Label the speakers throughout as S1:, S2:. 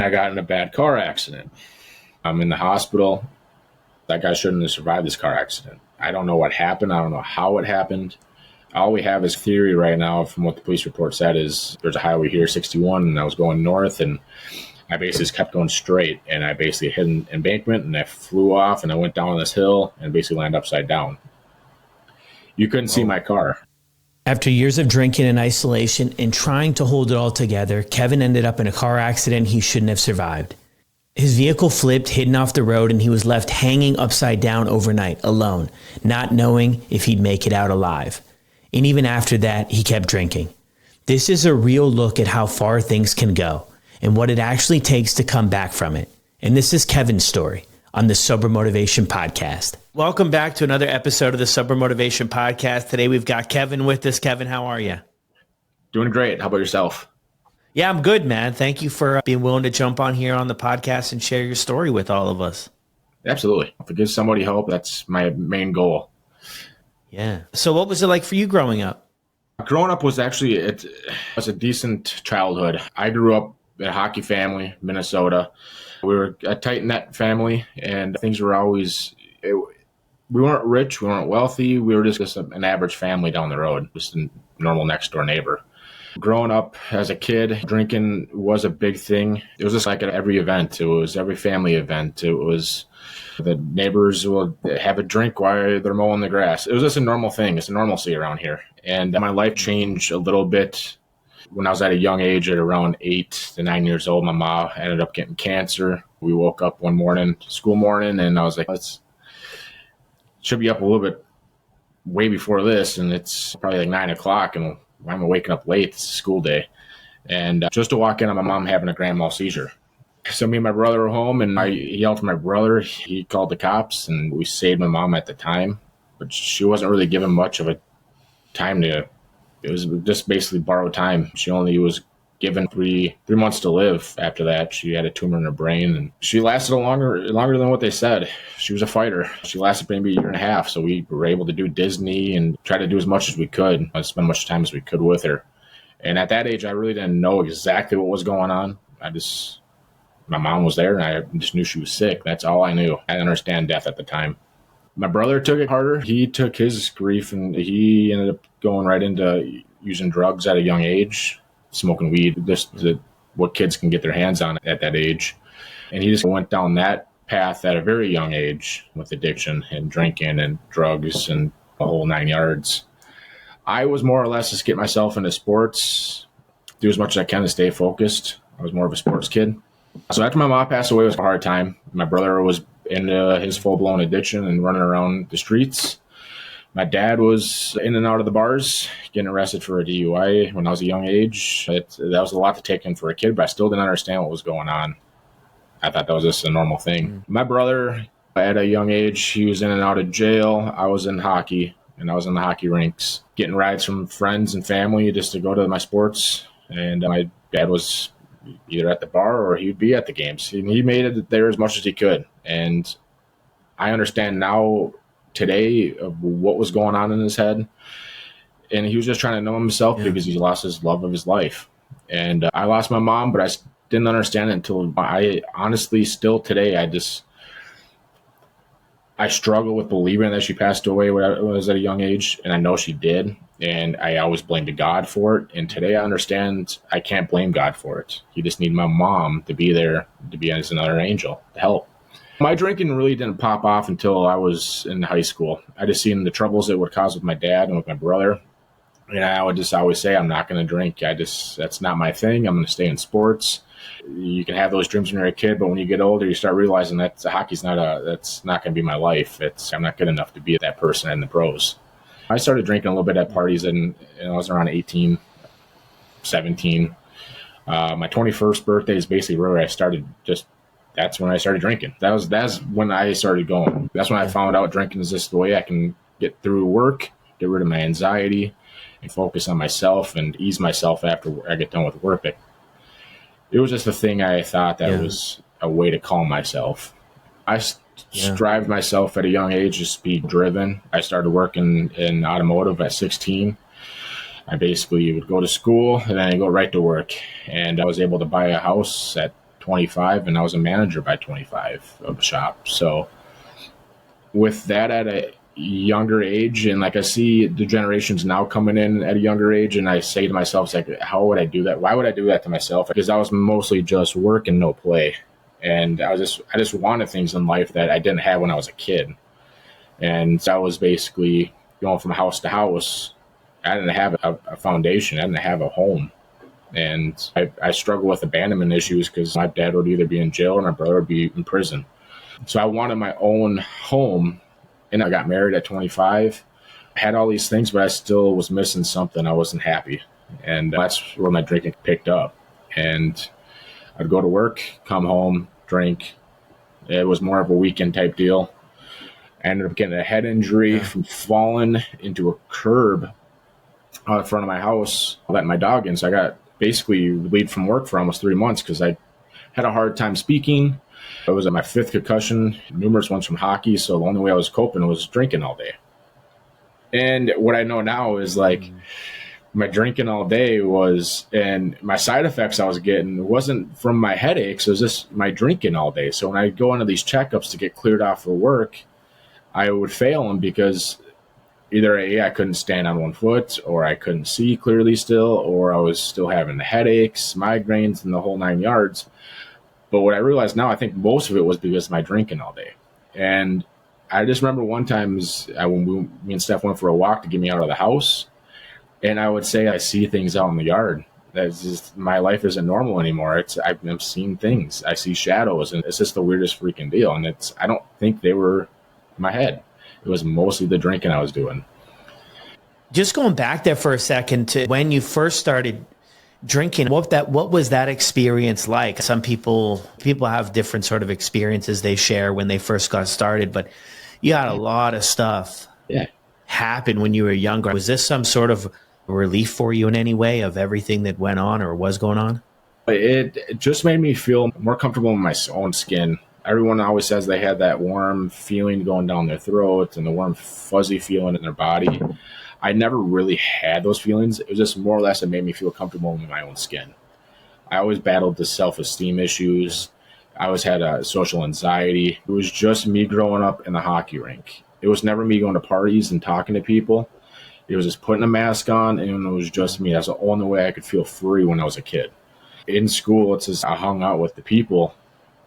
S1: I got in a bad car accident. I'm in the hospital. That guy shouldn't have survived this car accident. I don't know what happened. I don't know how it happened. All we have is theory right now from what the police report said is there's a highway here, 61, and I was going north, and I basically just kept going straight, and I basically hit an embankment, and I flew off, and I went down this hill and basically landed upside down. You couldn't see my car.
S2: After years of drinking in isolation and trying to hold it all together, Kevin ended up in a car accident he shouldn't have survived. His vehicle flipped, hidden off the road, and he was left hanging upside down overnight, alone, not knowing if he'd make it out alive. And even after that, he kept drinking. This is a real look at how far things can go and what it actually takes to come back from it. And this is Kevin's story on the Sober Motivation Podcast. Welcome back to another episode of the Sober Motivation Podcast. Today we've got Kevin with us. Kevin, how are you?
S1: Doing great. How about yourself?
S2: Yeah, I'm good, man. Thank you for being willing to jump on here on the podcast and share your story with all of us.
S1: Absolutely. If it gives somebody hope, that's my main goal.
S2: Yeah. So what was it like for you growing up?
S1: Growing up was actually, it was a decent childhood. I grew up in a hockey family, Minnesota. We were a tight-knit family, and things were always, we weren't rich, we weren't wealthy. We were just an average family down the road, just a normal next-door neighbor. Growing up as a kid, drinking was a big thing. It was just like at every event. It was every family event. It was the neighbors will have a drink while they're mowing the grass. It was just a normal thing. It's a normalcy around here. And my life changed a little bit when I was at a young age, at around 8 to 9 years old. My mom ended up getting cancer. We woke up one morning, school morning, and I was like, should be up a little bit way before this. And it's probably like 9 o'clock, and why am I waking up late? It's a school day. And just to walk in on my mom having a grand mal seizure. So me and my brother were home, and I yelled for my brother. He called the cops, and we saved my mom at the time. But she wasn't really given much of a time to, it was just basically borrowed time. She only was given three months to live after that. She had a tumor in her brain, and she lasted longer than what they said. She was a fighter. She lasted maybe a year and a half, so we were able to do Disney and try to do as much as we could, spend much time as we could with her. And at that age, I really didn't know exactly what was going on. My mom was there, and I just knew she was sick. That's all I knew. I didn't understand death at the time. My brother took it harder. He took his grief, and he ended up going right into using drugs at a young age, smoking weed, what kids can get their hands on at that age. And he just went down that path at a very young age with addiction and drinking and drugs and the whole 9 yards. I was more or less just get myself into sports, do as much as I can to stay focused. I was more of a sports kid. So after my mom passed away, it was a hard time. My brother was into his full-blown addiction and running around the streets. My dad was in and out of the bars, getting arrested for a DUI when I was a young age. That was a lot to take in for a kid, but I still didn't understand what was going on. I thought that was just a normal thing. My brother, at a young age, he was in and out of jail. I was in hockey, and I was in the hockey rinks, getting rides from friends and family just to go to my sports. And my dad was either at the bar or he'd be at the games. He made it there as much as he could. And I understand now today of what was going on in his head. And he was just trying to know himself because he lost his love of his life. And I lost my mom, but I didn't understand it until I honestly still today, I struggle with believing that she passed away when I was at a young age, and I know she did, and I always blamed God for it. And today I understand I can't blame God for it. He just needed my mom to be there, to be as another angel, to help. My drinking really didn't pop off until I was in high school. I just seen the troubles it would cause with my dad and with my brother, and I would just always say, I'm not going to drink. That's not my thing. I'm going to stay in sports. You can have those dreams when you're a kid, but when you get older, you start realizing that hockey's that's not going to be my life. I'm not good enough to be that person in the pros. I started drinking a little bit at parties, and I was around 18, 17. My 21st birthday is basically where I started. That's when I started drinking. That's when I started going. That's when I found out drinking is just the way I can get through work, get rid of my anxiety, and focus on myself and ease myself after I get done with work. It was just a thing I thought that was a way to calm myself. I strived myself at a young age to be driven. I started working in automotive at 16. I basically would go to school and then I'd go right to work. And I was able to buy a house at 25, and I was a manager by 25 of a shop. So with that at a younger age, and like I see the generations now coming in at a younger age, and I say to myself, it's like, how would I do that? Why would I do that to myself? Because I was mostly just work and no play. And I just wanted things in life that I didn't have when I was a kid. And so I was basically going from house to house. I didn't have a foundation. I didn't have a home. And I struggled with abandonment issues because my dad would either be in jail or my brother would be in prison. So I wanted my own home, and I got married at 25. I had all these things, but I still was missing something. I wasn't happy. And that's where my drinking picked up. And I'd go to work, come home, drink. It was more of a weekend type deal. I ended up getting a head injury from falling into a curb out in front of my house, letting my dog in. So I got basically leave from work for almost 3 months because I had a hard time speaking. I was at my 5th concussion, numerous ones from hockey. So the only way I was coping was drinking all day. And what I know now is like my drinking all day was, and my side effects I was getting wasn't from my headaches. It was just my drinking all day. So when I go into these checkups to get cleared off for work, I would fail them because either I couldn't stand on one foot, or I couldn't see clearly still, or I was still having the headaches, migraines, and the whole 9 yards. But what I realize now, I think most of it was because of my drinking all day. And I just remember one time when me and Steph went for a walk to get me out of the house, and I would say I see things out in the yard. That's just, my life isn't normal anymore. I'm seeing things. I see shadows, and it's just the weirdest freaking deal. And I don't think they were in my head. It was mostly the drinking I was doing.
S2: Just going back there for a second to when you first started drinking, what was that experience like? Some people have different sort of experiences they share when they first got started, but you had a lot of stuff happen when you were younger. Was this some sort of relief for you in any way of everything that went on or was going on?
S1: It just made me feel more comfortable in my own skin. Everyone always says they had that warm feeling going down their throat and the warm fuzzy feeling in their body. I never really had those feelings. It was just more or less it made me feel comfortable in my own skin. I always battled the self-esteem issues. I always had a social anxiety. It was just me growing up in the hockey rink. It was never me going to parties and talking to people. It was just putting a mask on, and it was just me. That's the only way I could feel free when I was a kid. In school, it's just I hung out with the people,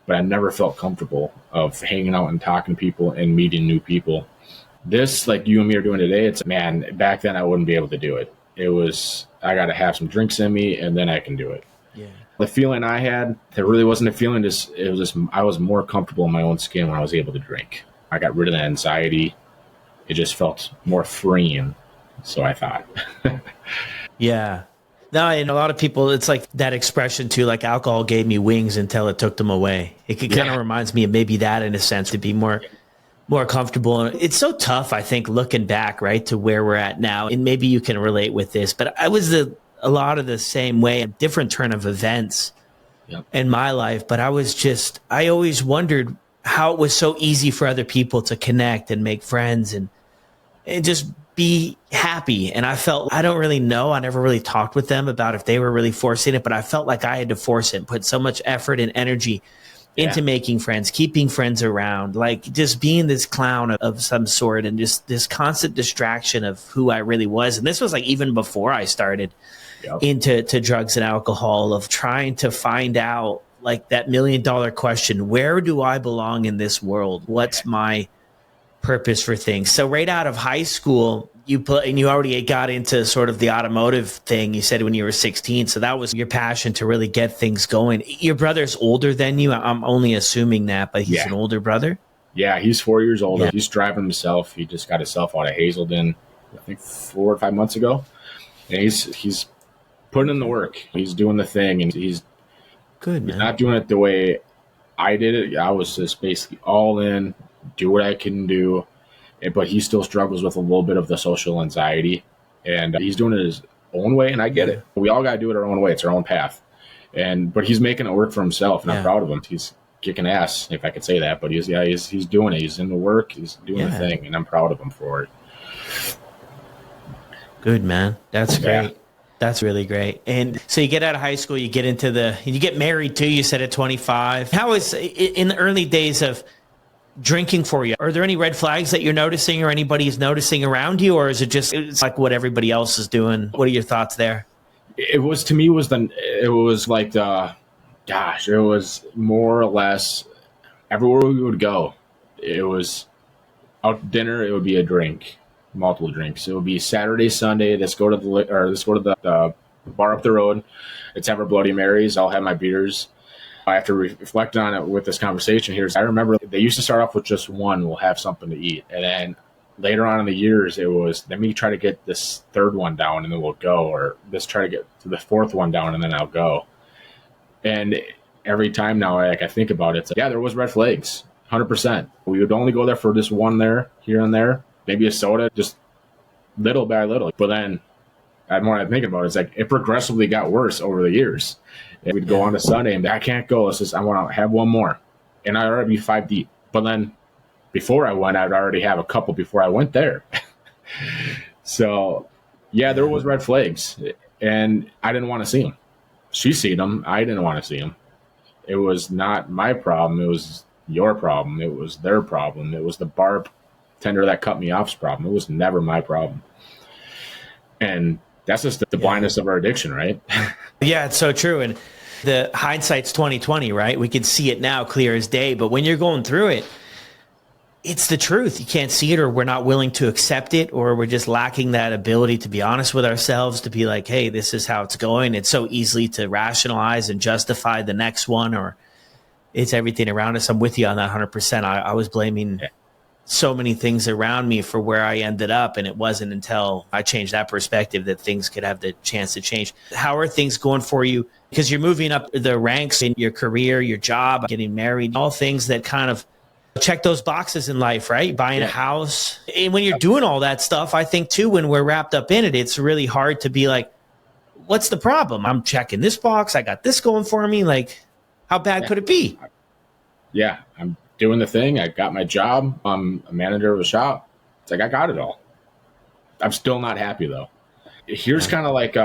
S1: but I never felt comfortable of hanging out and talking to people and meeting new people. This, like you and me are doing today, it's, man, back then I wouldn't be able to do it. It was, I got to have some drinks in me and then I can do it.
S2: Yeah.
S1: The feeling I had, it really wasn't a feeling, it was just, I was more comfortable in my own skin when I was able to drink. I got rid of that anxiety. It just felt more freeing. So I thought.
S2: Yeah. No, and a lot of people, it's like that expression too, like alcohol gave me wings until it took them away. It kind of reminds me of maybe that in a sense, to be more comfortable. It's so tough, I think, looking back, right, to where we're at now. And maybe you can relate with this, but I was a lot of the same way, a different turn of events in my life. But I always wondered how it was so easy for other people to connect and make friends and just be happy. And I felt, I don't really know, I never really talked with them about if they were really forcing it, but I felt like I had to force it and put so much effort and energy into making friends, keeping friends around, like just being this clown of some sort and just this constant distraction of who I really was. And this was like even before I started into drugs and alcohol, of trying to find out like that $1 million question, where do I belong in this world? What's my purpose for things? So right out of high school, you already got into sort of the automotive thing, you said, when you were 16. So that was your passion to really get things going. Your brother's older than you. I'm only assuming that, but he's an older brother.
S1: Yeah, he's 4 years older. He's driving himself. He just got himself out of Hazelden, I think 4 or 5 months ago. And he's putting in the work. He's doing the thing, and he's good, man. He's not doing it the way I did it. I was just basically all in, do what I can do. But he still struggles with a little bit of the social anxiety, and he's doing it his own way, and I get it. We all got to do it our own way. It's our own path. But he's making it work for himself, and I'm proud of him. He's kicking ass, if I could say that, but he's doing it. He's in the work. He's doing the thing, and I'm proud of him for it.
S2: Good, man. That's great. That's really great. And so you get out of high school, you get married too, you said at 25. How is in the early days of drinking for you? Are there any red flags that you're noticing or anybody's noticing around you? Or is it's like what everybody else is doing? What are your thoughts there?
S1: It was, to me, it was like it was more or less everywhere we would go. It was out to dinner. It would be a drink, multiple drinks. It would be Saturday, Sunday. Let's go to the bar up the road. Let's have our Bloody Marys. I'll have my beers. I have to reflect on it with this conversation here. I remember they used to start off with just one. We'll have something to eat, and then later on in the years, it was, let me try to get this third one down and then we'll go, or let's try to get to the fourth one down and then I'll go. And every time now I think about it, it's like, yeah, there was red flags, 100%. We would only go there for just one there, here and there, maybe a soda, just little by little. But then the more I think about it, it's like it progressively got worse over the years. And we'd go on a Sunday and I can't go. I want to have one more. And I'd already be 5 deep. But then before I went, I'd already have a couple before I went there. So, yeah, there was red flags, and I didn't want to see them. She seen them. I didn't want to see them. It was not my problem. It was your problem. It was their problem. It was the bartender that cut me off's problem. It was never my problem. And that's just the blindness of our addiction, right?
S2: Yeah, it's so true. And the hindsight's 2020, right? We can see it now clear as day. But when you're going through it, it's the truth. You can't see it, or we're not willing to accept it, or we're just lacking that ability to be honest with ourselves, to be like, hey, this is how it's going. It's so easily to rationalize and justify the next one, or it's everything around us. I'm with you on that 100%. I was blaming so many things around me for where I ended up, and it wasn't until I changed that perspective that things could have the chance to change. How are things going for you? Because you're moving up the ranks in your career, your job, getting married, all things that kind of check those boxes in life, right? Buying a house. And when you're doing all that stuff, I think too, when we're wrapped up in it, it's really hard to be like, what's the problem? I'm checking this box. I got this going for me. Like, how bad could it be?
S1: Yeah, I'm doing the thing. I got my job. I'm a manager of a shop. It's like, I got it all. I'm still not happy though. Here's kind of like,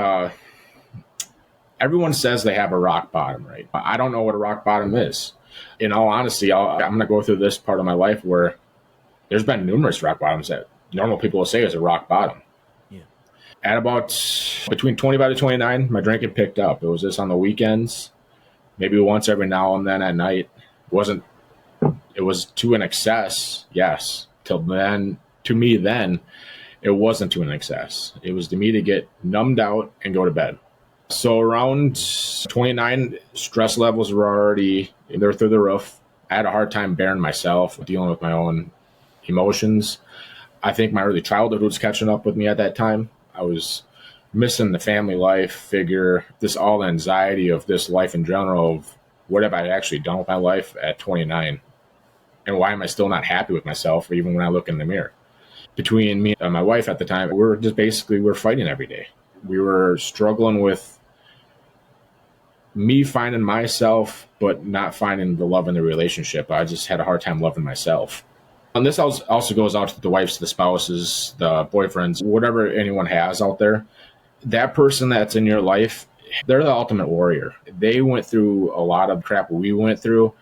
S1: everyone says they have a rock bottom, right? I don't know what a rock bottom is. In all honesty, I'm going to go through this part of my life where there's been numerous rock bottoms that normal people will say is a rock bottom. Yeah. At about between 25 to 29, my drinking picked up. It was just on the weekends, maybe once every now and then at night. It was to an excess, yes. Till then, to me then, it wasn't to an excess. It was to me to get numbed out and go to bed. So around 29, stress levels were already, they're through the roof. I had a hard time bearing myself, dealing with my own emotions. I think my early childhood was catching up with me at that time. I was missing the family life figure, this all anxiety of this life in general, of what have I actually done with my life at 29? And why am I still not happy with myself, or even when I look in the mirror? Between me and my wife at the time, we're fighting every day. We were struggling with me finding myself, but not finding the love in the relationship. I just had a hard time loving myself. And this also goes out to the wives, the spouses, the boyfriends, whatever anyone has out there. That person that's in your life, they're the ultimate warrior. They went through a lot of crap we went through,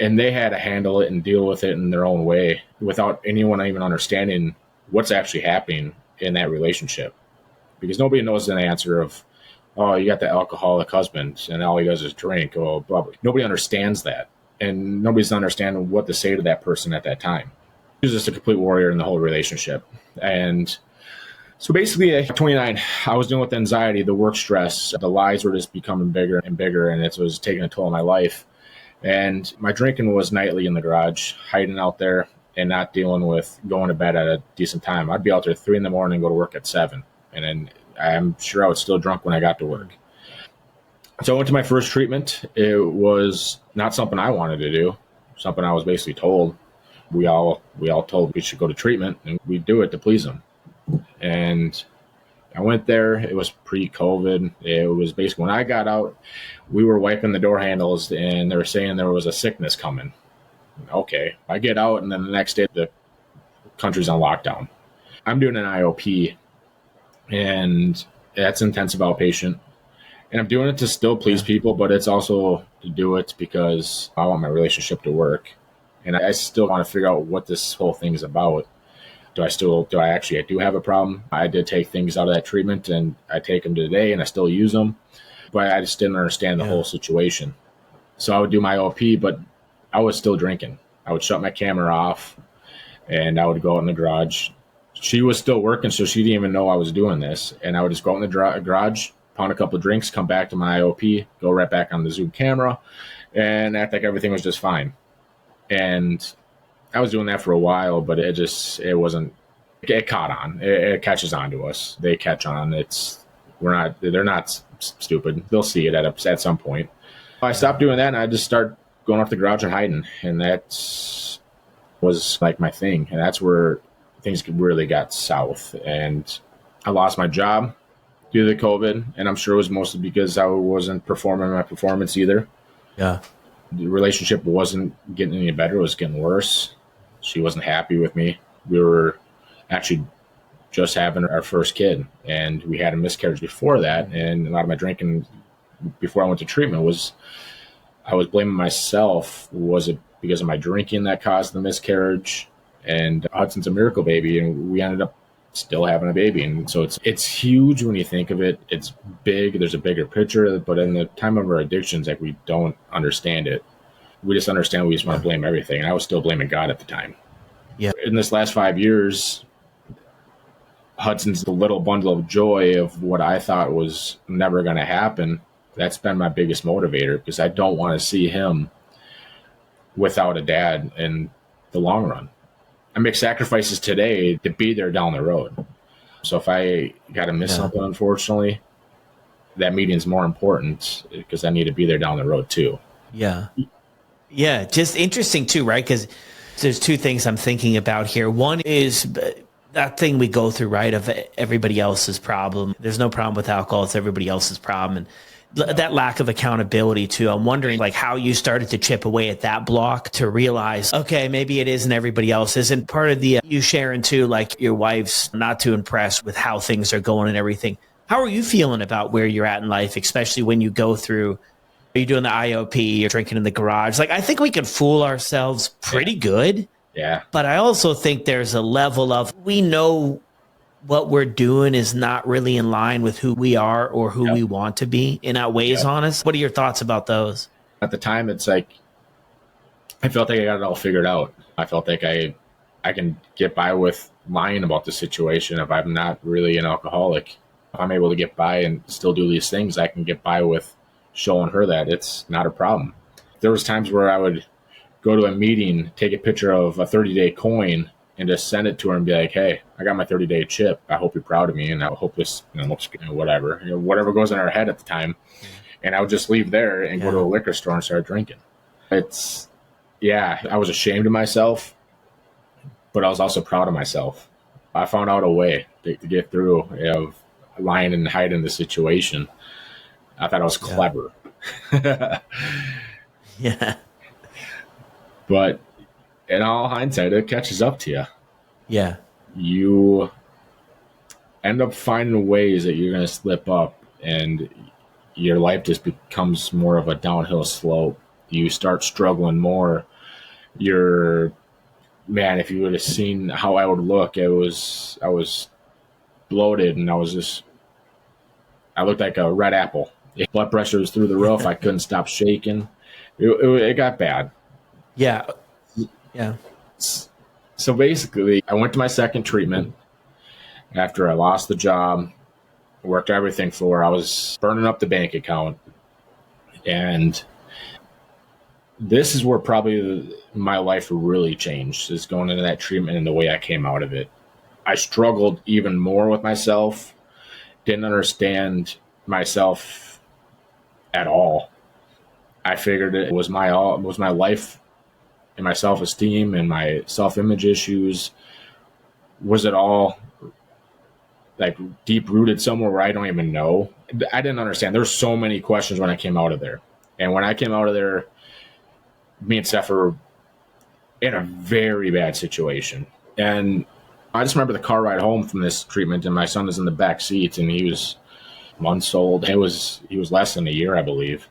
S1: and they had to handle it and deal with it in their own way without anyone even understanding what's actually happening in that relationship. Because nobody knows the answer of, oh, you got the alcoholic husband and all he does is drink. Oh, blah, blah. Nobody understands that. And nobody's understanding what to say to that person at that time. He was just a complete warrior in the whole relationship. And so basically at 29, I was dealing with anxiety, the work stress, the lies were just becoming bigger and bigger, and it was taking a toll on my life. And my drinking was nightly in the garage, hiding out there and not dealing with going to bed at a decent time. I'd be out there 3 a.m, and go to work at 7. And then I'm sure I was still drunk when I got to work. So I went to my first treatment. It was not something I wanted to do, something I was basically told. We all told we should go to treatment, and we'd do it to please them. And I went there. It was pre-COVID. It was basically when I got out, we were wiping the door handles, and they were saying there was a sickness coming. Okay. I get out, and then the next day, the country's on lockdown. I'm doing an IOP, and That's intensive outpatient. And I'm doing it to still please people, but it's also to do it because I want my relationship to work. And I still want to figure out what this whole thing is about. I do have a problem. I did take things out of that treatment and I take them today and I still use them, but I just didn't understand the whole situation. So I would do my OP, but I was still drinking. I would shut my camera off and I would go out in the garage. She was still working, so she didn't even know I was doing this. And I would just go out in the garage, pound a couple of drinks, come back to my IOP, go right back on the Zoom camera, and act like everything was just fine. And I was doing that for a while, but it caught on. It catches on to us. They catch on. They're not stupid. They'll see it at some point. I stopped doing that and I just start going off the garage and hiding. And that was like my thing. And that's where things really got south. And I lost my job due to the COVID. And I'm sure it was mostly because I wasn't performing my performance either.
S2: Yeah.
S1: The relationship wasn't getting any better. It was getting worse. She wasn't happy with me. We were actually just having our first kid, and we had a miscarriage before that. And a lot of my drinking before I went to treatment I was blaming myself. Was it because of my drinking that caused the miscarriage? And Hudson's a miracle baby, and we ended up still having a baby. And so it's huge when you think of it. It's big. There's a bigger picture, but in the time of our addictions, like, we don't understand it. We just understand we just want to blame everything. And I was still blaming God at the time.
S2: Yeah.
S1: In this last 5 years, Hudson's the little bundle of joy of what I thought was never going to happen. That's been my biggest motivator, because I don't want to see him without a dad in the long run. I make sacrifices today to be there down the road. So if I got to miss something, unfortunately, that meeting's more important because I need to be there down the road too.
S2: Yeah. Yeah. Just interesting too, right? Because there's two things I'm thinking about here. One is that thing we go through, right, of everybody else's problem. There's no problem with alcohol. It's everybody else's problem. And that lack of accountability too. I'm wondering, like, how you started to chip away at that block to realize, okay, maybe it isn't everybody else. Isn't part of the, you sharing too, like, your wife's not too impressed with how things are going and everything. How are you feeling about where you're at in life, especially when you go through, are you doing the IOP, you're drinking in the garage? Like, I think we can fool ourselves pretty good.
S1: Yeah.
S2: But I also think there's a level of, we know what we're doing is not really in line with who we are or who we want to be, and outweighs on us. What are your thoughts about those?
S1: At the time, it's like, I felt like I got it all figured out. I felt like I can get by with lying about the situation if I'm not really an alcoholic. If I'm able to get by and still do these things, I can get by with showing her that it's not a problem. There was times where I would go to a meeting, take a picture of a 30-day coin, and just send it to her and be like, hey, I got my 30-day chip. I hope you're proud of me, and I hope this looks good, whatever. Whatever goes in our head at the time. And I would just leave there and go to a liquor store and start drinking. I was ashamed of myself, but I was also proud of myself. I found out a way to get through of lying and hiding the situation. I thought I was clever.
S2: Yeah.
S1: But in all hindsight, it catches up to you.
S2: Yeah.
S1: You end up finding ways that you're going to slip up, and your life just becomes more of a downhill slope. You start struggling more. If you would have seen how I would look, I was bloated, and I looked like a red apple. Blood pressure was through the roof. I couldn't stop shaking. It got bad.
S2: Yeah. Yeah.
S1: So basically, I went to my second treatment after I lost the job, worked everything for. I was burning up the bank account. And this is where probably my life really changed, is going into that treatment and the way I came out of it. I struggled even more with myself, didn't understand myself at all. I figured it was my life and my self-esteem and my self-image issues. Was it all like deep-rooted somewhere where I don't even know? I didn't understand. There's so many questions when I came out of there. And when I came out of there, me and Steph were in a very bad situation. And I just remember the car ride home from this treatment, and my son was in the back seat, and he was months old. He was less than a year, I believe.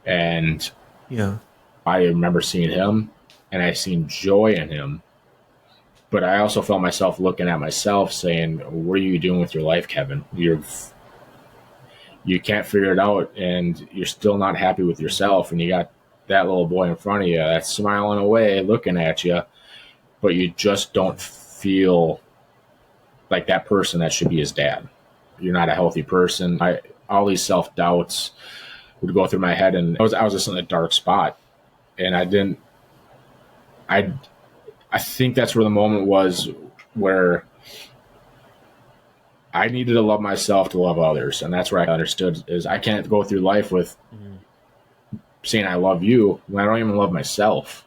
S1: And
S2: Yeah.
S1: I remember seeing him and I seen joy in him. But I also felt myself looking at myself saying, what are you doing with your life, Kevin? You can't figure it out and you're still not happy with yourself. And you got that little boy in front of you that's smiling away, looking at you, but you just don't feel like that person that should be his dad. You're not a healthy person. All these self-doubts would go through my head, and I was just in a dark spot. And I think that's where the moment was where I needed to love myself to love others. And that's where I understood is I can't go through life with saying I love you when I don't even love myself.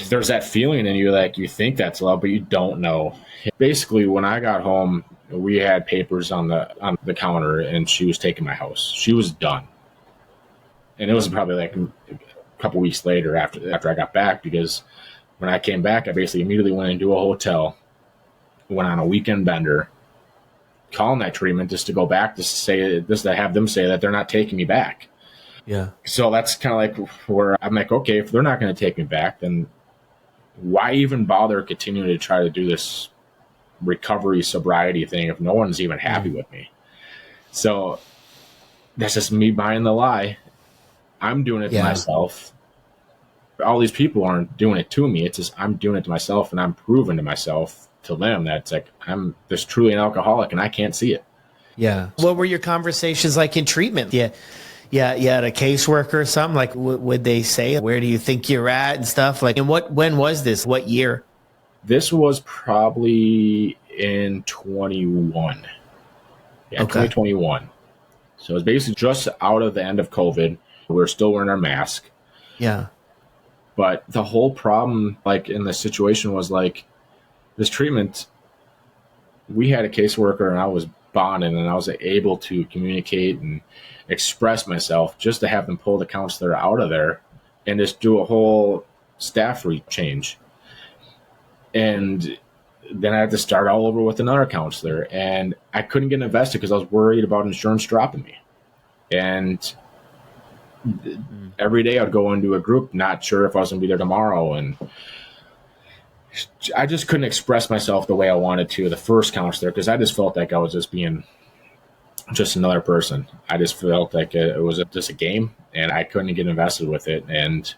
S1: There's that feeling in you, like you think that's love, but you don't know. Basically, when I got home, we had papers on the counter, and she was taking my house. She was done, and it was probably like a couple weeks later after I got back, because when I came back, I basically immediately went into a hotel, went on a weekend bender, calling that treatment just to go back to have them say that they're not taking me back.
S2: Yeah.
S1: So that's kind of like where I'm like, okay, if they're not going to take me back, then why even bother continuing to try to do this recovery sobriety thing if no one's even happy with me? So that's just me buying the lie. I'm doing it to myself. All these people aren't doing it to me. It's just I'm doing it to myself, and I'm proving to myself, to them, that it's like I'm just truly an alcoholic and I can't see it.
S2: Yeah. What were your conversations like in treatment? Yeah. Yeah. You had a caseworker or something? Like, would they say, where do you think you're at and stuff? Like, and when was this? What year?
S1: This was probably in 21. Yeah, okay. 2021. So it was basically just out of the end of COVID. We were still wearing our mask.
S2: Yeah.
S1: But the whole problem, like in the situation, was like this treatment, we had a caseworker and I was bonded and I was able to communicate and express myself, just to have them pull the counselor out of there and just do a whole staff change. And then I had to start all over with another counselor, and I couldn't get invested because I was worried about insurance dropping me. And every day I'd go into a group, not sure if I was going to be there tomorrow. And I just couldn't express myself the way I wanted to, the first counselor, because I just felt like I was just being just another person. I just felt like it was just a game, and I couldn't get invested with it. And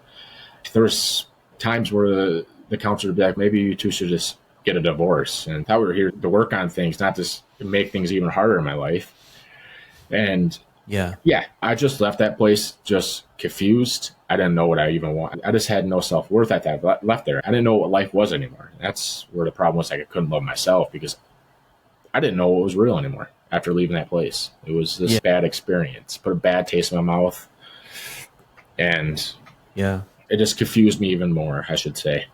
S1: there was times where the counselor would be like, maybe you two should just get a divorce. And I thought we were here to work on things, not just to make things even harder in my life. And yeah, I just left that place just confused. I didn't know what I even wanted. I just had no self-worth at that. I left there. I didn't know what life was anymore. That's where the problem was. Like, I couldn't love myself because I didn't know what was real anymore after leaving that place. It was this bad experience, put a bad taste in my mouth. And it just confused me even more, I should say.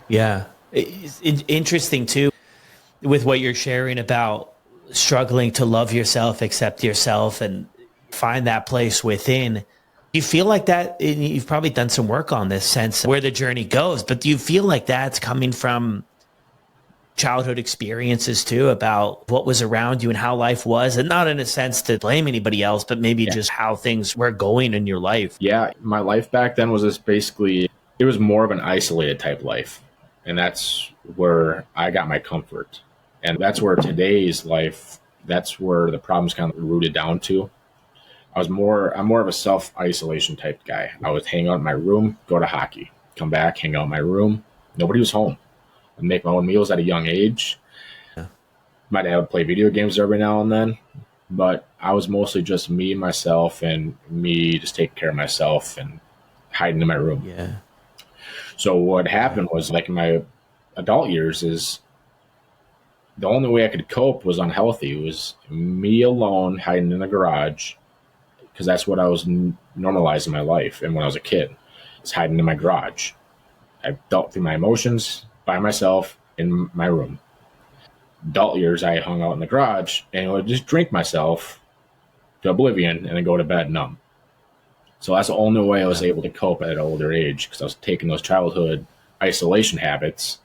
S2: Yeah. It's interesting too, with what you're sharing about struggling to love yourself, accept yourself, and find that place within. You feel like that, you've probably done some work on this sense where the journey goes, but do you feel like that's coming from childhood experiences too, about what was around you and how life was, and not in a sense to blame anybody else, but maybe just how things were going in your life?
S1: Yeah, my life back then was just basically, it was more of an isolated type life. And that's where I got my comfort. And that's where today's life, that's where the problem's kind of rooted down to. I'm more of a self-isolation type guy. I would hang out in my room, go to hockey, come back, hang out in my room. Nobody was home. I'd make my own meals at a young age. My dad would play video games every now and then, but I was mostly just me, myself, and me just taking care of myself and hiding in my room.
S2: Yeah.
S1: So what happened was, like in my adult years, is the only way I could cope was unhealthy. It was me alone hiding in the garage, because that's what I was normalizing my life. And when I was a kid, it's hiding in my garage. I dealt through my emotions by myself in my room. Adult years, I hung out in the garage and would just drink myself to oblivion and then go to bed numb. So that's the only way I was able to cope at an older age, because I was taking those childhood isolation habits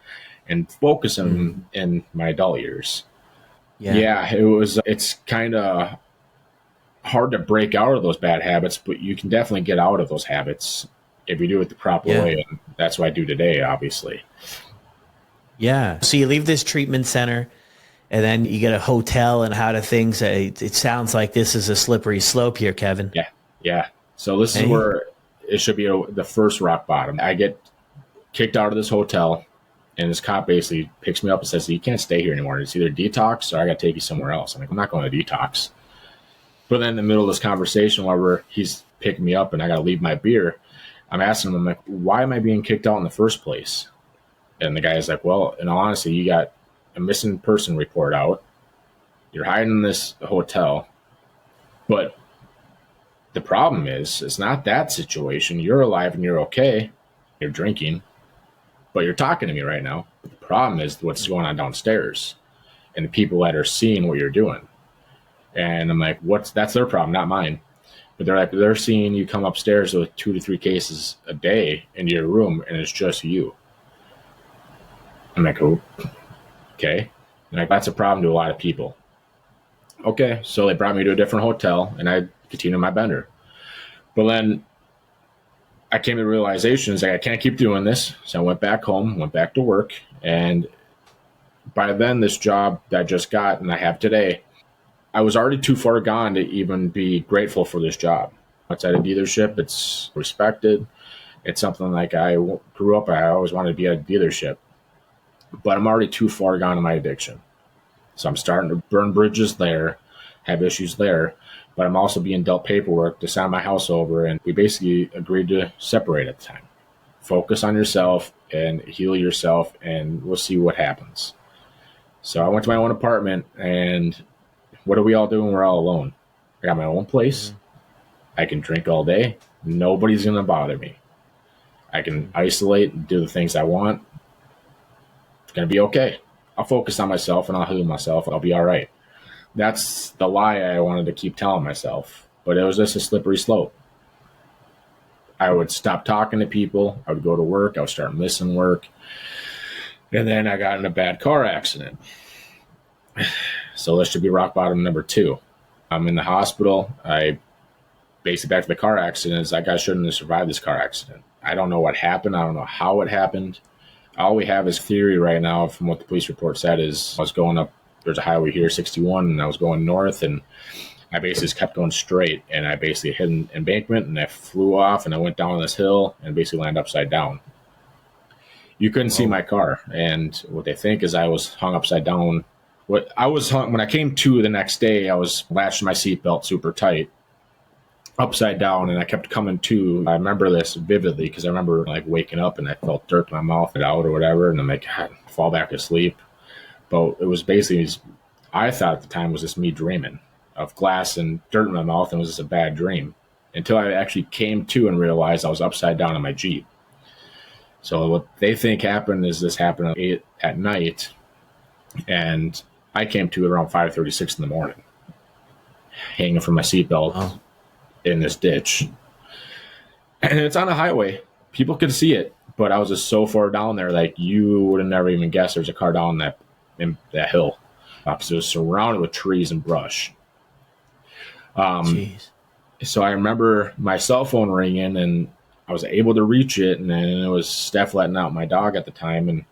S1: and focusing in my adult years.
S2: Yeah.
S1: Yeah, it's kind of hard to break out of those bad habits, but you can definitely get out of those habits if you do it the proper
S2: Yeah.
S1: way. And that's what I do today, obviously.
S2: Yeah. So you leave this treatment center and then you get a hotel, and how do things, it sounds like this is a slippery slope here, Kevin.
S1: Yeah. Yeah. So this is
S2: Hey?
S1: where it should be the first rock bottom. I get kicked out of this hotel, and this cop basically picks me up and says, "You can't stay here anymore. It's either detox or I got to take you somewhere else." I'm like, "I'm not going to detox." But then in the middle of this conversation, while he's picking me up and I got to leave my beer, I'm asking him, I'm like, "Why am I being kicked out in the first place?" And the guy's like, "Well, in all honesty, you got a missing person report out. You're hiding in this hotel. But the problem is, it's not that situation. You're alive and you're okay. You're drinking, but you're talking to me right now. But the problem is what's going on downstairs and the people that are seeing what you're doing." And I'm like, that's their problem, not mine. But they're seeing you come upstairs with 2 to 3 cases a day into your room, and it's just you. I'm like, "Oh, okay." And like, that's a problem to a lot of people. Okay, so they brought me to a different hotel, and I continued my bender. But then I came to the realization, is like, I can't keep doing this. So I went back home, went back to work, and by then, this job that I just got and I have today, I was already too far gone to even be grateful for this job. Outside a dealership, it's respected. It's something like I grew up, I always wanted to be at a dealership, but I'm already too far gone in my addiction. So I'm starting to burn bridges there, have issues there, but I'm also being dealt paperwork to sign my house over. And we basically agreed to separate at the time. Focus on yourself and heal yourself, and we'll see what happens. So I went to my own apartment, and what are we all doing? We're all alone. I got my own place. I can drink all day. Nobody's going to bother me. I can isolate and do the things I want. It's going to be okay. I'll focus on myself and I'll heal myself. I'll be all right. That's the lie I wanted to keep telling myself. But it was just a slippery slope. I would stop talking to people. I would go to work. I would start missing work. And then I got in a bad car accident. So this should be rock bottom number 2. I'm in the hospital. I basically, back to the car accident, is that guy shouldn't have survived this car accident. I don't know what happened. I don't know how it happened. All we have is theory right now from what the police report said is I was going up, there's a highway here, 61, and I was going north, and I basically just kept going straight, and I basically hit an embankment, and I flew off, and I went down this hill and basically landed upside down. You couldn't see my car, and what they think is I was hung upside down. What I was hung, when I came to the next day, I was latched my seatbelt super tight, upside down, and I kept coming to. I remember this vividly because I remember like waking up and I felt dirt in my mouth and out or whatever, and I'm like, God, fall back asleep. But it was basically, I thought at the time was just me dreaming of glass and dirt in my mouth, and it was just a bad dream until I actually came to and realized I was upside down in my Jeep. So what they think happened is this happened at night, and I came to around 5:36 in the morning, hanging from my seatbelt in this ditch. And it's on a highway. People could see it, but I was just so far down there, like you would have never even guessed there's a car down that hill. Because it was surrounded with trees and brush.
S2: Jeez.
S1: So I remember my cell phone ringing, and I was able to reach it, and then it was Steph letting out my dog at the time, and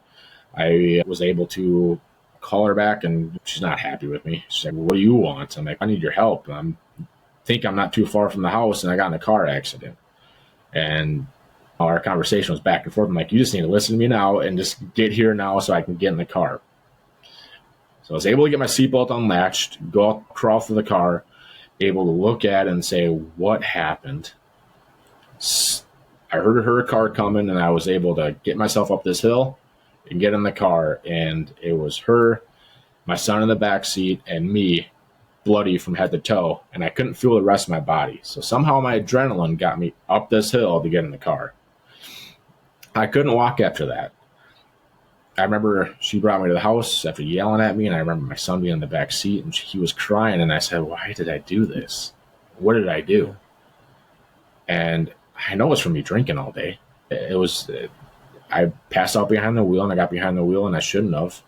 S1: I was able to call her back, and she's not happy with me. She's like, "What do you want?" I'm like, "I need your help. I think I'm not too far from the house, and I got in a car accident." And our conversation was back and forth. I'm like, "You just need to listen to me now and just get here now so I can get in the car." So I was able to get my seatbelt unlatched, go out, crawl through the car, able to look at it and say, what happened? I heard her car coming, and I was able to get myself up this hill and get in the car. And it was her, my son in the back seat, and me, bloody from head to toe. And I couldn't feel the rest of my body. So somehow my adrenaline got me up this hill to get in the car. I couldn't walk after that. I remember she brought me to the house after yelling at me, and I remember my son being in the back seat, and he was crying, and I said, "Why did I do this? What did I do?" And I know it's from me drinking all day. I passed out behind the wheel, and I got behind the wheel, and I shouldn't have.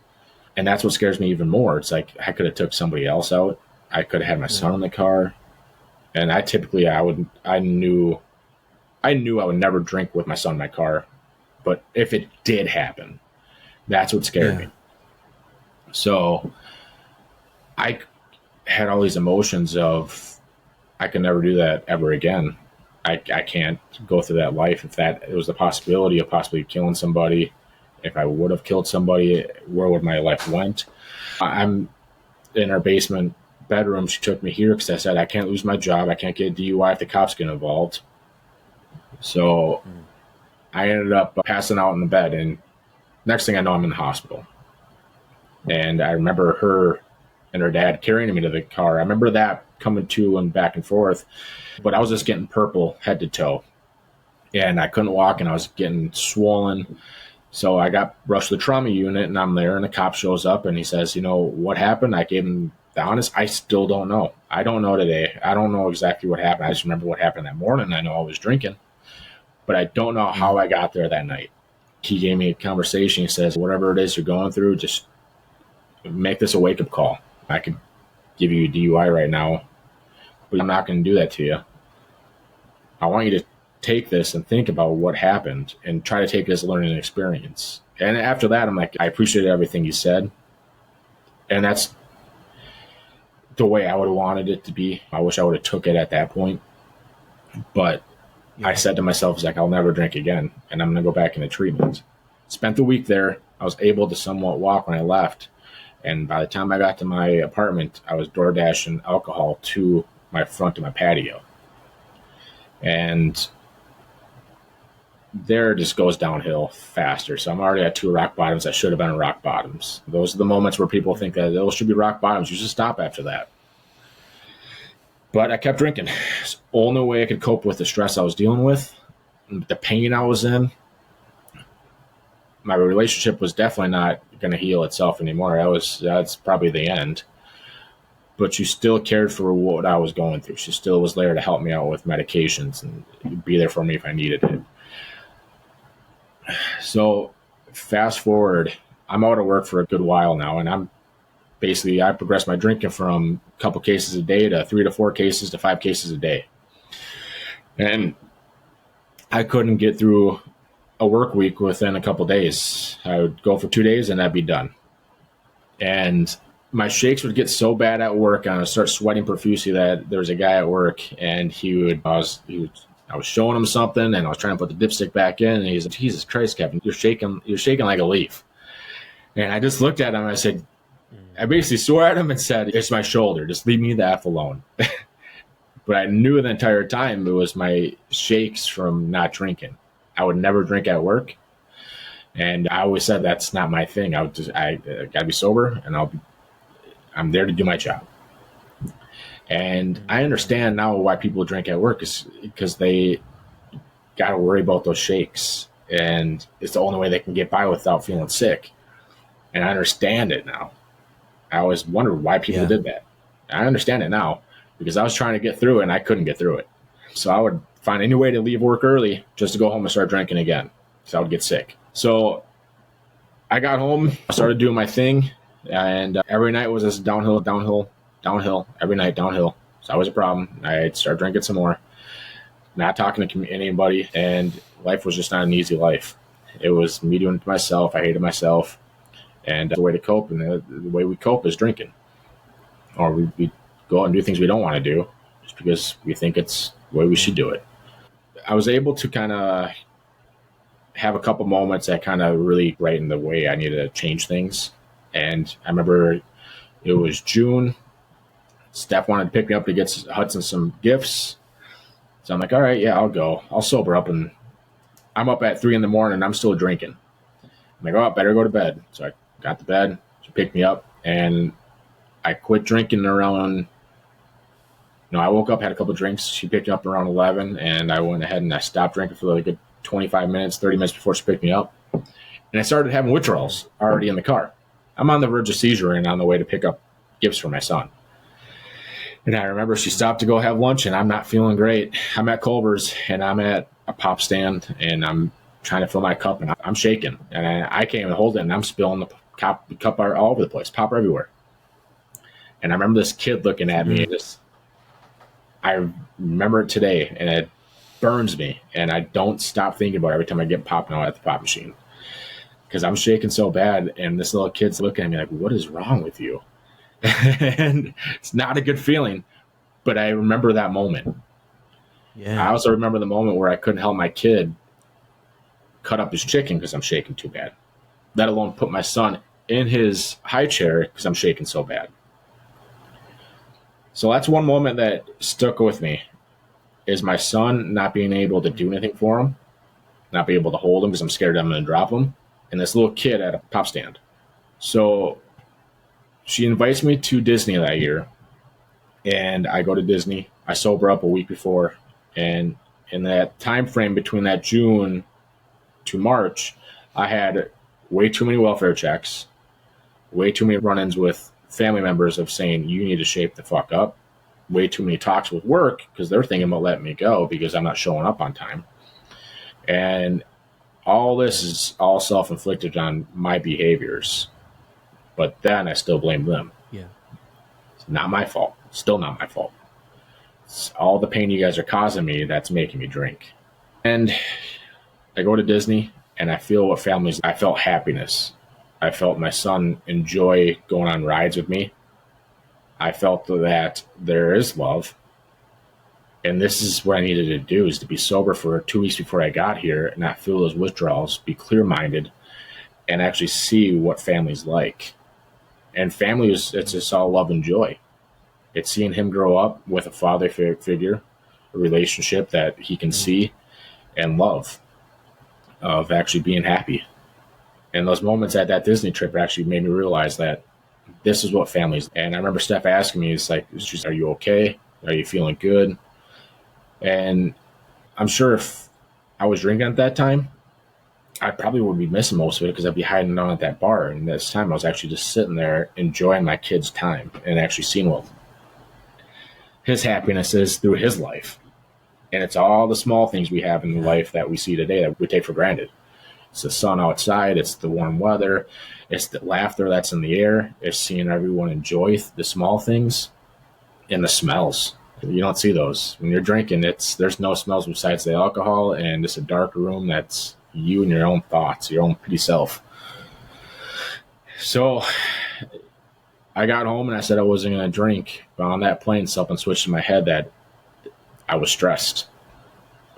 S1: And that's what scares me even more. It's like I could have took somebody else out. I could have had my son in the car. And I knew I would never drink with my son in my car. But if it did happen, that's what scared me. So I had all these emotions of I can never do that ever again. I can't go through that life. If that it was the possibility of possibly killing somebody, if I would have killed somebody, where would my life went? I'm in our basement bedroom. She took me here because I said I can't lose my job. I can't get a DUI if the cops get involved. So I ended up passing out in the bed, and next thing I know, I'm in the hospital. And I remember her and her dad carrying me to the car. I remember that coming to and back and forth, but I was just getting purple head to toe, and I couldn't walk, and I was getting swollen. So I got rushed to the trauma unit, and I'm there, and the cop shows up, and he says, what happened? I gave him the honest. I still don't know. I don't know today. I don't know exactly what happened. I just remember what happened that morning. I know I was drinking, but I don't know how I got there that night. He gave me a conversation. He says, whatever it is you're going through, just make this a wake-up call. I could give you a DUI right now, but I'm not going to do that to you. I want you to take this and think about what happened and try to take it as a learning experience. And after that, I'm like, I appreciated everything you said. And that's the way I would have wanted it to be. I wish I would have took it at that point. But I said to myself, I'll never drink again, and I'm going to go back into treatment. Spent the week there. I was able to somewhat walk when I left. And by the time I got to my apartment, I was door dashing alcohol to my front of my patio. And there it just goes downhill faster. So I'm already at 2 rock bottoms that should have been rock bottoms. Those are the moments where people think that those should be rock bottoms. You should stop after that. But I kept drinking. It's the only way I could cope with the stress I was dealing with, the pain I was in. My relationship was definitely not going to heal itself anymore. That's probably the end. But she still cared for what I was going through. She still was there to help me out with medications and be there for me if I needed it. So fast forward, I'm out of work for a good while now, and I progressed my drinking from a couple cases a day to 3 to 4 cases to 5 cases a day. And I couldn't get through a work week within a couple days. I would go for 2 days and that'd be done. And my shakes would get so bad at work, and I would start sweating profusely that there was a guy at work, and I was showing him something, and I was trying to put the dipstick back in, and he's like, Jesus Christ, Kevin, you're shaking like a leaf. And I just looked at him, and I basically swore at him and said, it's my shoulder, just leave me the F alone. But I knew the entire time it was my shakes from not drinking. I would never drink at work. And I always said that's not my thing. I gotta be sober, and I'm there to do my job. And I understand now why people drink at work is because they got to worry about those shakes, and it's the only way they can get by without feeling sick. And I understand it now. I always wondered why people did that. I understand it now because I was trying to get through it and I couldn't get through it. So I would find any way to leave work early just to go home and start drinking again, because I would get sick. So I got home, I started doing my thing, and every night was just downhill, every night downhill. So that was a problem. I'd start drinking some more, not talking to anybody, and life was just not an easy life. It was me doing it to myself. I hated myself, and the way to cope, and the way we cope is drinking. Or we go out and do things we don't want to do just because we think it's the way we should do it. I was able to kind of have a couple moments that kind of really brightened the way I needed to change things. And I remember it was June. Steph wanted to pick me up to get Hudson some gifts. So I'm like, all right, yeah, I'll go. I'll sober up. And I'm up at 3 a.m. and I'm still drinking. I'm like, oh, I better go to bed. So I got to bed. She picked me up, and I quit drinking around, I woke up, had a couple of drinks. She picked me up around 11, and I went ahead and I stopped drinking for like a good 25 minutes, 30 minutes before she picked me up. And I started having withdrawals already in the car. I'm on the verge of seizure and on the way to pick up gifts for my son. And I remember she stopped to go have lunch, and I'm not feeling great. I'm at Culver's, and I'm at a pop stand, and I'm trying to fill my cup, and I'm shaking. And I can't even hold it, and I'm spilling the cup are all over the place, pop everywhere. And I remember this kid looking at me, and I remember it today, and it burns me, and I don't stop thinking about it every time I get popped now at the pop machine, because I'm shaking so bad, and this little kid's looking at me like, what is wrong with you? And it's not a good feeling, but I remember that moment.
S2: Yeah.
S1: I also remember the moment where I couldn't help my kid cut up his chicken because I'm shaking too bad, let alone put my son in his high chair because I'm shaking so bad. So that's one moment that stuck with me, is my son not being able to do anything for him, not be able to hold him because I'm scared I'm going to drop him, and this little kid at a pop stand. So she invites me to Disney that year, and I go to Disney. I sober up a week before, and in that time frame between that June to March, I had way too many welfare checks, way too many run-ins with family members of saying, you need to shape the fuck up, way too many talks with work because they're thinking about letting me go because I'm not showing up on time. And all this is all self-inflicted on my behaviors. But then I still blame them.
S2: Yeah.
S1: It's not my fault. Still not my fault. It's all the pain you guys are causing me that's making me drink. And I go to Disney, and I feel what families, I felt happiness. I felt my son enjoy going on rides with me. I felt that there is love. And this is what I needed to do, is to be sober for 2 weeks before I got here and not feel those withdrawals, be clear-minded, and actually see what family's like. And family it's just all love and joy. It's seeing him grow up with a father figure, a relationship that he can see and love, of actually being happy. And those moments at that Disney trip actually made me realize that this is what family's. And I remember Steph asking me, it's like, are you okay? Are you feeling good? And I'm sure if I was drinking at that time, I probably would be missing most of it because I'd be hiding out at that bar. And this time I was actually just sitting there enjoying my kid's time and actually seeing what his happiness is through his life. And it's all the small things we have in life that we see today that we take for granted. It's the sun outside. It's the warm weather. It's the laughter that's in the air. It's seeing everyone enjoy the small things and the smells. You don't see those when you're drinking. There's no smells besides the alcohol, and it's a dark room that's you and your own thoughts, your own pretty self. So I got home and I said I wasn't going to drink, but on that plane, something switched in my head that I was stressed.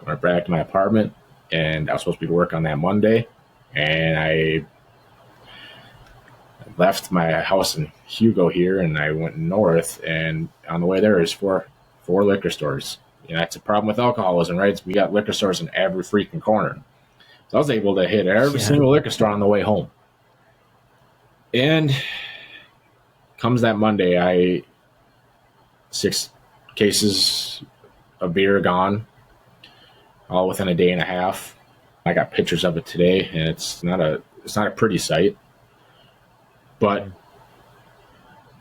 S1: I went back to my apartment, and I was supposed to be to work on that Monday, and I left my house in Hugo here, and I went north, and on the way there is four liquor stores. You know, that's a problem with alcoholism, right? We got liquor stores in every freaking corner. So I was able to hit every single liquor store on the way home. And comes that Monday, 6 cases of beer gone, all within a day and a half. I got pictures of it today, and it's not a pretty sight. But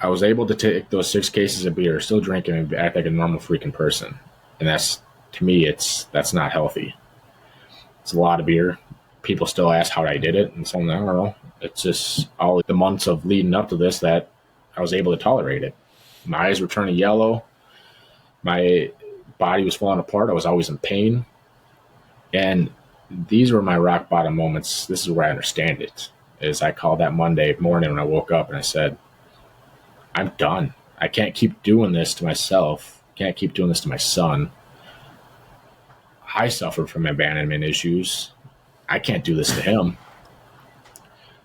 S1: I was able to take those 6 cases of beer, still drinking, and act like a normal freaking person. And that's, to me, that's not healthy. It's a lot of beer. People still ask how I did it, and so I don't know. It's just all the months of leading up to this that I was able to tolerate it. My eyes were turning yellow. My body was falling apart. I was always in pain. And these were my rock bottom moments. This is where I understand it. Is I called that Monday morning when I woke up and I said, I'm done. I can't keep doing this to myself. Can't keep doing this to my son. I suffered from abandonment issues. I can't do this to him.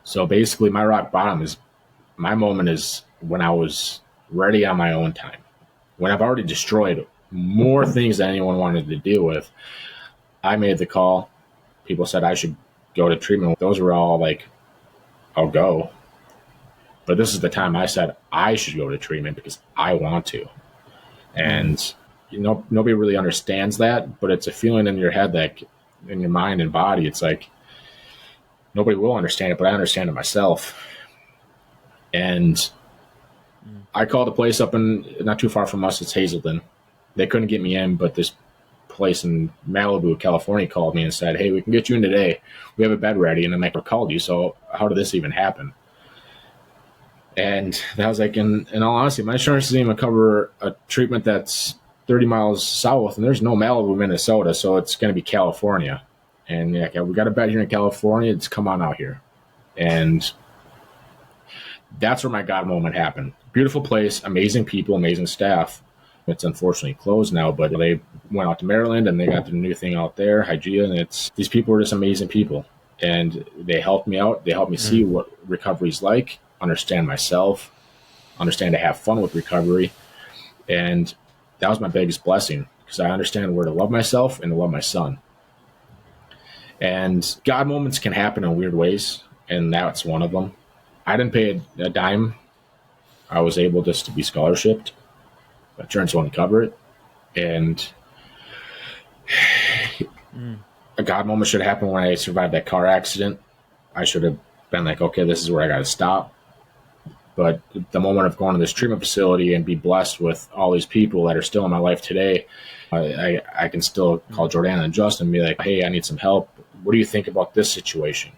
S1: So basically my rock bottom is, my moment is when I was ready on my own time. When I've already destroyed more things than anyone wanted to deal with, I made the call. People said I should go to treatment. Those were all like, I'll go. But this is the time I said I should go to treatment because I want to. And nobody really understands that, but it's a feeling in your head, that in your mind and body, it's like nobody will understand it, but I understand it myself. And I called a place up in not too far from us. It's Hazelden. They couldn't get me in, but this place in Malibu, California called me and said, hey, we can get you in today. We have a bed ready. And then they called you. So how did this even happen? And that was like, in all honesty, my insurance doesn't even cover a treatment that's 30 miles south, and there's no Malibu, Minnesota, so it's going to be California. And yeah, okay, we got a bed here in California. It's come on out here. And that's where my God moment happened. Beautiful place, amazing people, amazing staff. It's unfortunately closed now, but they went out to Maryland and they got the new thing out there, Hygeia, and these people are just amazing people. And they helped me out. They helped me see what recovery's like, understand myself, understand to have fun with recovery. And that was my biggest blessing, because I understand where to love myself and to love my son. And God moments can happen in weird ways, and that's one of them. I didn't pay a dime. I was able just to be scholarshiped. Insurance won't cover it. And a God moment should happen when I survived that car accident. I should have been like, okay, this is where I got to stop. But the moment of going to this treatment facility and be blessed with all these people that are still in my life today, I can still call Jordana and Justin and be like, hey, I need some help. What do you think about this situation?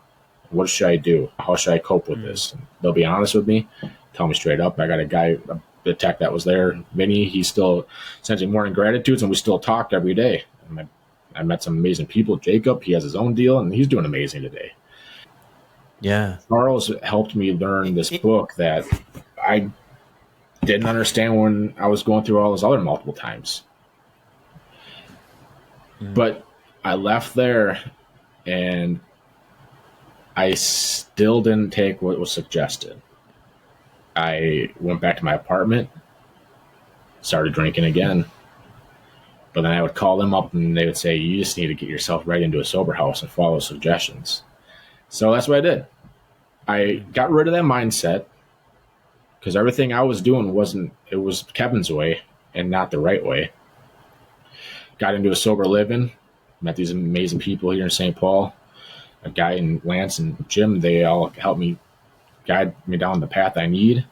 S1: What should I do? How should I cope with this? And they'll be honest with me, tell me straight up. I got a guy, the tech that was there, Vinny, he still sends me morning gratitudes, and we still talk every day. And I met some amazing people. Jacob, he has his own deal, and he's doing amazing today.
S2: Yeah.
S1: Charles helped me learn this book that I didn't understand when I was going through all those other multiple times. But I left there, and I still didn't take what was suggested. I went back to my apartment, started drinking again. But then I would call them up, and they would say, you just need to get yourself right into a sober house and follow suggestions. So that's what I did. I got rid of that mindset, because everything I was doing it was Kevin's way and not the right way. Got into a sober living, met these amazing people here in St. Paul. A guy in Lance and Jim, they all helped me, guide me down the path I need.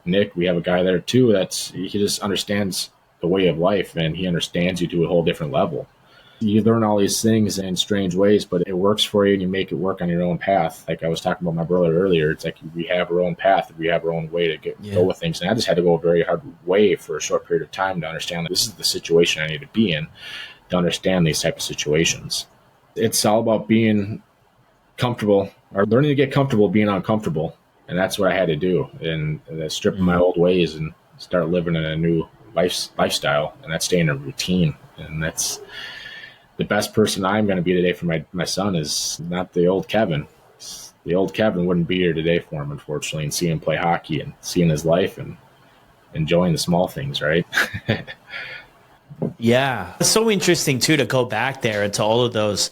S1: Nick, we have a guy there too, he just understands the way of life, and he understands you to a whole different level. You learn all these things in strange ways, but it works for you, and you make it work on your own path. Like I was talking about my brother earlier, it's like we have our own path, we have our own way to go with things. And I just had to go a very hard way for a short period of time to understand that this is the situation I need to be in to understand these type of situations. It's all about being comfortable, or learning to get comfortable being uncomfortable. And that's what I had to do. And strip my old ways and start living in a new lifestyle, and that's staying in a routine. And that's the best person I'm going to be today for my son is not the old Kevin. The old Kevin wouldn't be here today for him, unfortunately, and seeing him play hockey and seeing his life and enjoying the small things, right?
S2: Yeah. It's so interesting, too, to go back there into all of those,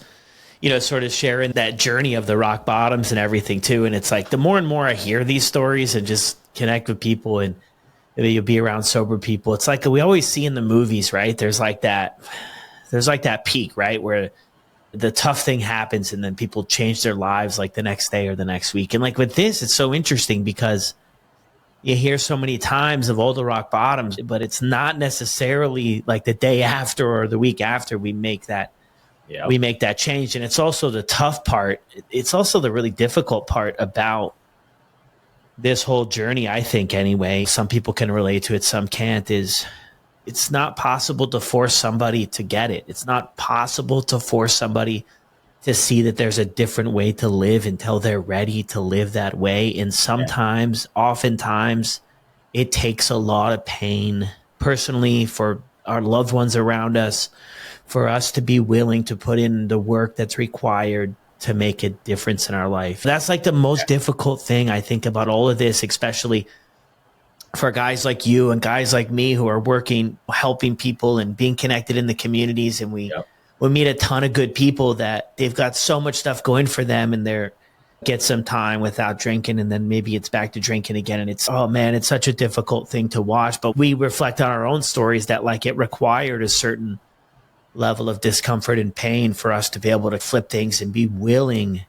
S2: sort of sharing that journey of the rock bottoms and everything, too. And it's like the more and more I hear these stories and just connect with people, and you'll be around sober people, it's like we always see in the movies, right? There's like that peak, right, where the tough thing happens and then people change their lives like the next day or the next week. And like with this, it's so interesting because you hear so many times of all the rock bottoms, but it's not necessarily like the day after or the week after we make that change. And it's also the tough part. It's also the really difficult part about this whole journey, I think, anyway. Some people can relate to it, some can't, is it's not possible to force somebody to get it. It's not possible to force somebody to see that there's a different way to live until they're ready to live that way. And sometimes, oftentimes, it takes a lot of pain personally for our loved ones around us, for us to be willing to put in the work that's required to make a difference in our life. That's like the most difficult thing I think about all of this, especially for guys like you and guys like me who are working, helping people and being connected in the communities. And we meet a ton of good people that they've got so much stuff going for them, and they're get some time without drinking, and then maybe it's back to drinking again. And it's, oh man, it's such a difficult thing to watch. But we reflect on our own stories that like it required a certain level of discomfort and pain for us to be able to flip things and be willing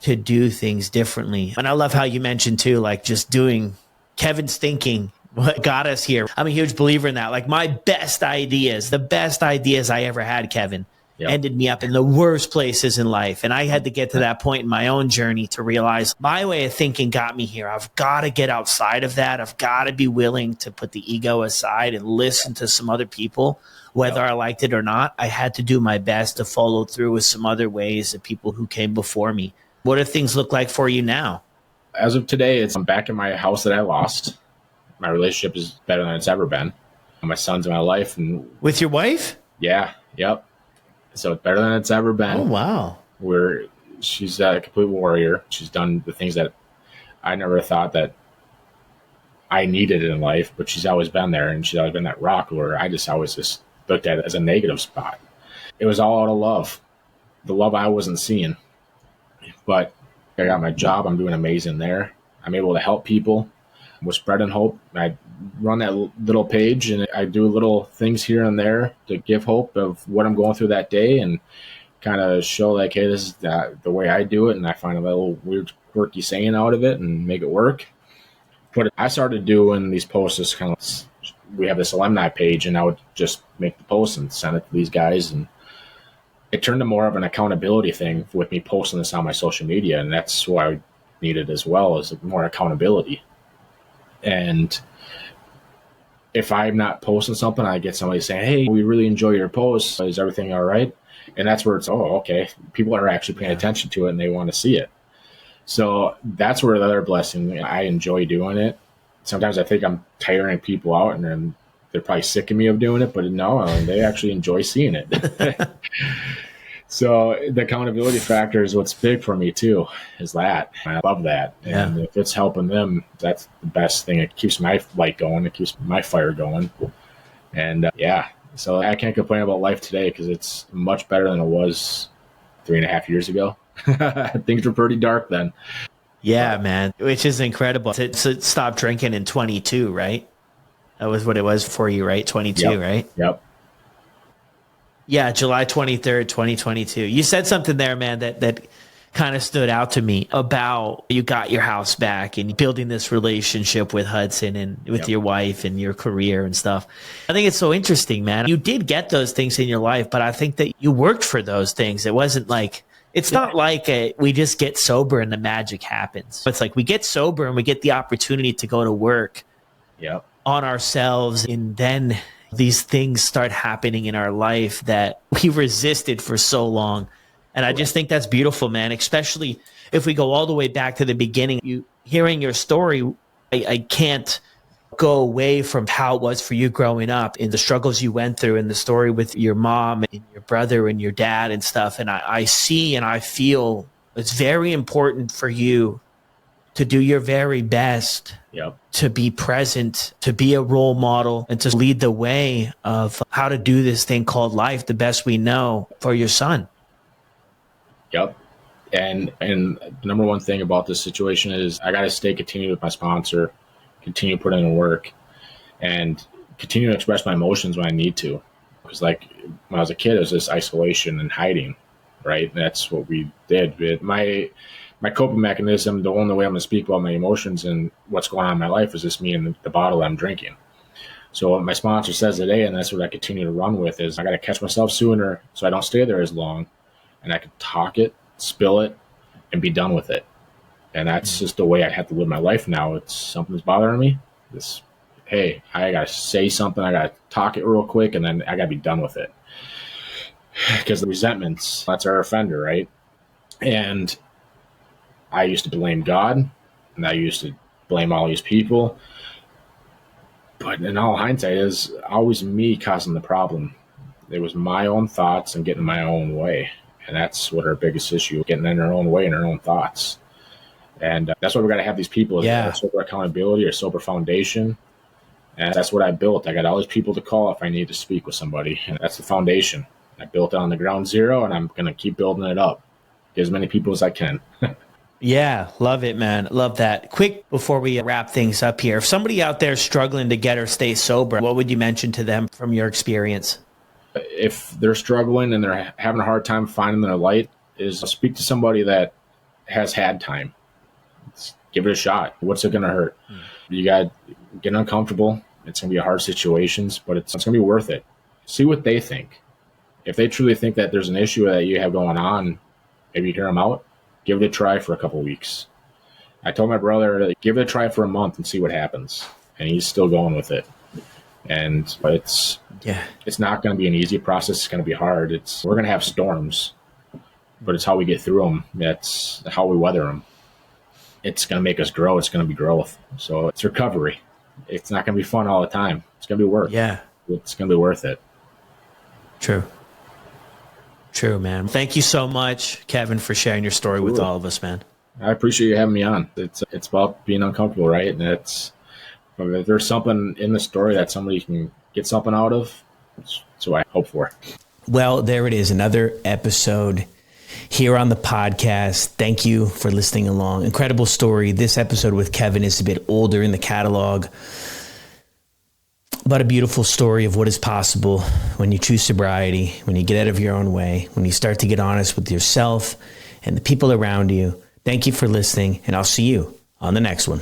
S2: to do things differently. And I love how you mentioned too, like just doing Kevin's thinking, what got us here. I'm a huge believer in that. Like my best ideas, the best ideas I ever had, Kevin,
S1: Yep.
S2: ended me up in the worst places in life. And I had to get to that point in my own journey to realize my way of thinking got me here. I've got to get outside of that. I've got to be willing to put the ego aside and listen to some other people, whether I liked it or not. I had to do my best to follow through with some other ways of people who came before me. What do things look like for you now?
S1: As of today, I'm back in my house that I lost. My relationship is better than it's ever been. My son's in my life. And
S2: with your wife?
S1: Yeah. Yep. So it's better than it's ever been.
S2: Oh, wow.
S1: She's a complete warrior. She's done the things that I never thought that I needed in life, but she's always been there, and she's always been that rock where I just always just looked at it as a negative spot. It was all out of love, the love I wasn't seeing. But I got my job. I'm doing amazing there. I'm able to help people. We're spreading hope. I run that little page, and I do little things here and there to give hope of what I'm going through that day and kind of show like, hey, this is the way I do it. And I find a little weird, quirky saying out of it and make it work. But I started doing these posts as kind of, we have this alumni page, and I would just make the posts and send it to these guys. And it turned to more of an accountability thing with me posting this on my social media. And that's what I needed as well, is more accountability. And if I'm not posting something, I get somebody saying, hey, we really enjoy your posts. Is everything all right? And that's where it's, oh, okay. People are actually paying attention to it and they want to see it. So that's where the other blessing, I enjoy doing it. Sometimes I think I'm tiring people out, and then they're probably sick of me of doing it, but no, they actually enjoy seeing it. So the accountability factor is what's big for me too, is that. I love that. And if it's helping them, that's the best thing. It keeps my light going. It keeps my fire going. And so I can't complain about life today because it's much better than it was 3.5 years ago. Things were pretty dark then.
S2: Yeah, man, which is incredible. To stop drinking in 22, right? That was what it was for you, right? 22, right?
S1: Yep.
S2: Yeah, July 23rd, 2022. You said something there, man, that kind of stood out to me about you got your house back and building this relationship with Hudson and with your wife and your career and stuff. I think it's so interesting, man. You did get those things in your life, but I think that you worked for those things. It wasn't like, it's not like we just get sober and the magic happens. It's like we get sober and we get the opportunity to go to work on ourselves, and then these things start happening in our life that we resisted for so long. And I just think that's beautiful, man, especially if we go all the way back to the beginning. Hearing your story, I can't go away from how it was for you growing up and the struggles you went through, and the story with your mom and your brother and your dad and stuff. And I see and I feel it's very important for you to do your very best, to be present, to be a role model, and to lead the way of how to do this thing called life the best we know for your son.
S1: Yep. And the number one thing about this situation is I got to stay continued with my sponsor, continue putting in work, and continue to express my emotions when I need to. Because like when I was a kid, it was this isolation and hiding, right? And that's what we did. My coping mechanism, the only way I'm going to speak about my emotions and what's going on in my life is just me and the bottle I'm drinking. So what my sponsor says today, and that's what I continue to run with, is I got to catch myself sooner so I don't stay there as long, and I can talk it, spill it, and be done with it. And that's just the way I have to live my life now. It's something's bothering me. Hey, I got to say something. I got to talk it real quick, and then I got to be done with it. Because the resentments, that's our offender, right? And I used to blame God, and I used to blame all these people. But in all hindsight, it was always me causing the problem. It was my own thoughts and getting my own way. And that's what our biggest issue, getting in our own way and our own thoughts. And that's why we got to have these people, sober accountability or sober foundation. And that's what I built. I got all these people to call if I need to speak with somebody. And that's the foundation. I built it on the ground zero, and I'm going to keep building it up. Get as many people as I can.
S2: Yeah, love it, man. Love that. Quick, before we wrap things up here, if somebody out there is struggling to get or stay sober, what would you mention to them from your experience?
S1: If they're struggling and they're having a hard time finding their light, is speak to somebody that has had time. Give it a shot. What's it going to hurt? You got to get uncomfortable. It's going to be hard situations, but it's going to be worth it. See what they think. If they truly think that there's an issue that you have going on, maybe hear them out, give it a try for a couple of weeks. I told my brother to give it a try for a month and see what happens. And he's still going with it. And it's not going to be an easy process. It's going to be hard. We're going to have storms, but it's how we get through them. That's how we weather them. It's going to make us grow. It's going to be growth. So it's recovery. It's not going to be fun all the time. It's going to be work.
S2: Yeah.
S1: It's going to be worth it.
S2: True, man. Thank you so much, Kevin, for sharing your story with all of us, man.
S1: I appreciate you having me on. It's about being uncomfortable, right? And if there's something in the story that somebody can get something out of, that's what I hope for.
S2: Well, there it is, another episode here on the podcast. Thank you for listening along. Incredible story. This episode with Kevin is a bit older in the catalog, but a beautiful story of what is possible when you choose sobriety, when you get out of your own way, when you start to get honest with yourself and the people around you. Thank you for listening, and I'll see you on the next one.